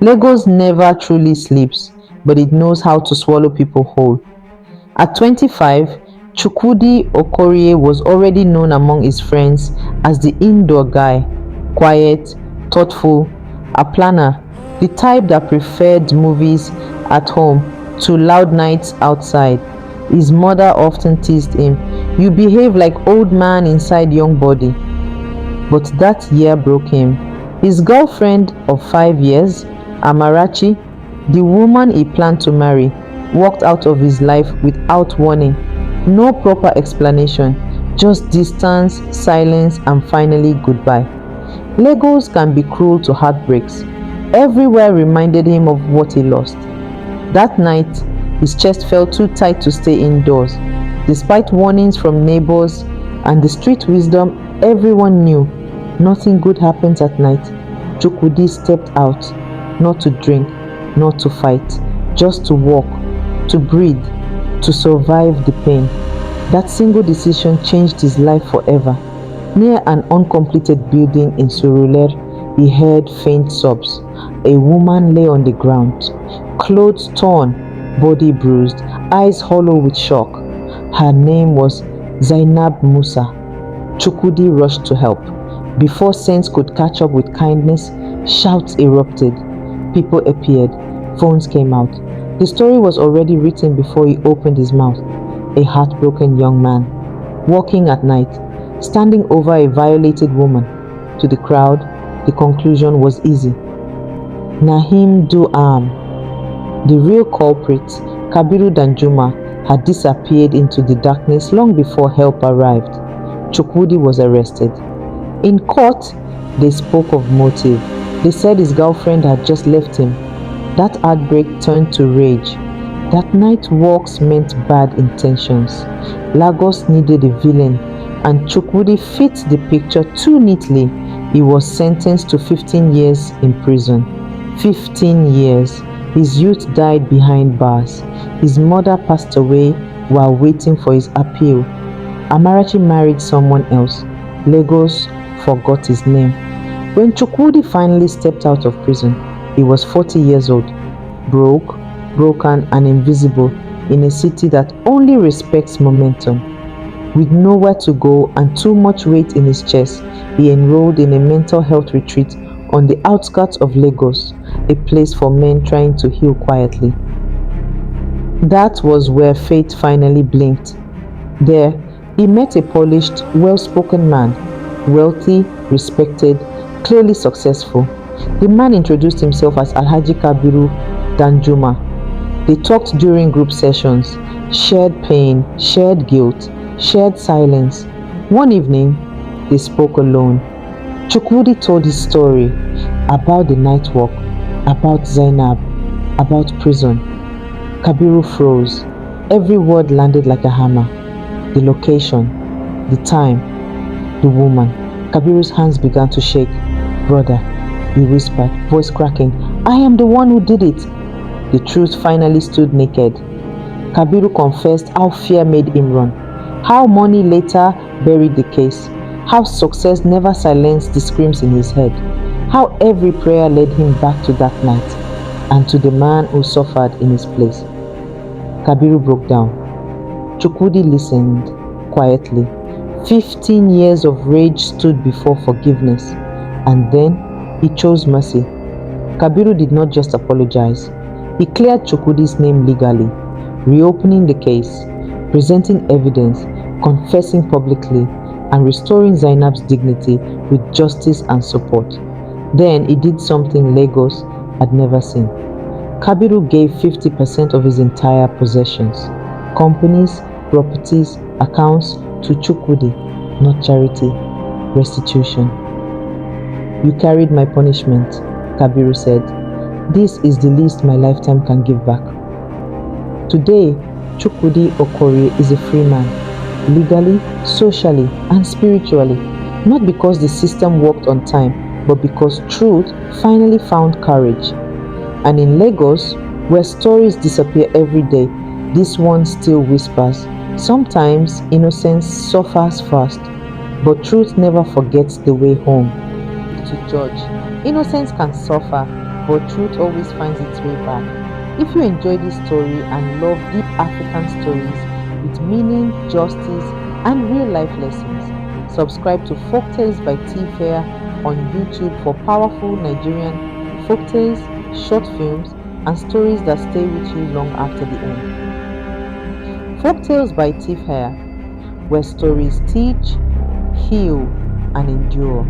Lagos never truly sleeps, but it knows how to swallow people whole. At 25, Chukwudi Okorie was already known among his friends as the indoor guy, quiet, thoughtful, a planner, the type that preferred movies at home to loud nights outside. His mother often teased him, "You behave like old man inside young body." But that year broke him. His girlfriend of 5 years, Amarachi, the woman he planned to marry, walked out of his life without warning. No proper explanation, just distance, silence, and finally goodbye. Lagos can be cruel to heartbreaks. Everywhere reminded him of what he lost. That night, his chest felt too tight to stay indoors. Despite warnings from neighbors and the street wisdom, everyone knew nothing good happens at night. Chukwudi stepped out, not to drink, not to fight, just to walk, to breathe, to survive the pain. That single decision changed his life forever. Near an uncompleted building in Surulere, he heard faint sobs. A woman lay on the ground, clothes torn, body bruised, eyes hollow with shock. Her name was Zainab Musa. Chukwudi rushed to help. Before sense could catch up with kindness, shouts erupted. People appeared. Phones came out. The story was already written before he opened his mouth. A heartbroken young man, walking at night, standing over a violated woman. To the crowd, the conclusion was easy. Nahim Duam, the real culprit, Kabiru Danjuma, had disappeared into the darkness long before help arrived. Chukwudi was arrested. In court, they spoke of motive. They said his girlfriend had just left him. That heartbreak turned to rage. That night walks meant bad intentions. Lagos needed a villain, and Chukwudi fit the picture too neatly. He was sentenced to 15 years in prison. 15 years. His youth died behind bars. His mother passed away while waiting for his appeal. Amarachi married someone else. Lagos forgot his name. When Chukwudi finally stepped out of prison, he was 40 years old, broke, broken, and invisible in a city that only respects momentum. With nowhere to go and too much weight in his chest, he enrolled in a mental health retreat on the outskirts of Lagos, a place for men trying to heal quietly. That was where fate finally blinked. There, he met a polished, well-spoken man, wealthy, respected, clearly successful. The man introduced himself as Alhaji Kabiru Danjuma. They talked during group sessions, shared pain, shared guilt, shared silence. One evening, they spoke alone. Chukwudi told his story about the night walk, about Zainab, about prison. Kabiru froze. Every word landed like a hammer. The location, the time, the woman. Kabiru's hands began to shake. "Brother," he whispered, voice cracking, "I am the one who did it." The truth finally stood naked. Kabiru confessed how fear made him run, how money later buried the case, how success never silenced the screams in his head, how every prayer led him back to that night and to the man who suffered in his place. Kabiru broke down. Chukwudi listened quietly. 15 years of rage stood before forgiveness, and then he chose mercy. Kabiru did not just apologize. He cleared Chukwudi's name legally, reopening the case, presenting evidence, confessing publicly, and restoring Zainab's dignity with justice and support. Then he did something Lagos had never seen. Kabiru gave 50% of his entire possessions, companies, properties, accounts, to Chukwudi, not charity, restitution. "You carried my punishment," Kabiru said. "This is the least my lifetime can give back." Today, Chukwudi Okorie is a free man, legally, socially, and spiritually, not because the system worked on time, but because truth finally found courage. And in Lagos, where stories disappear every day, this one still whispers. Sometimes innocence suffers first, but truth never forgets the way home. To judge, innocence can suffer, but truth always finds its way back. If you enjoy this story and love deep African stories with meaning, justice, and real life lessons, subscribe to Folktales by T-Fair on YouTube for powerful Nigerian folktales, short films, and stories that stay with you long after the end. Folktales by T-Fair, where stories teach, heal, and endure.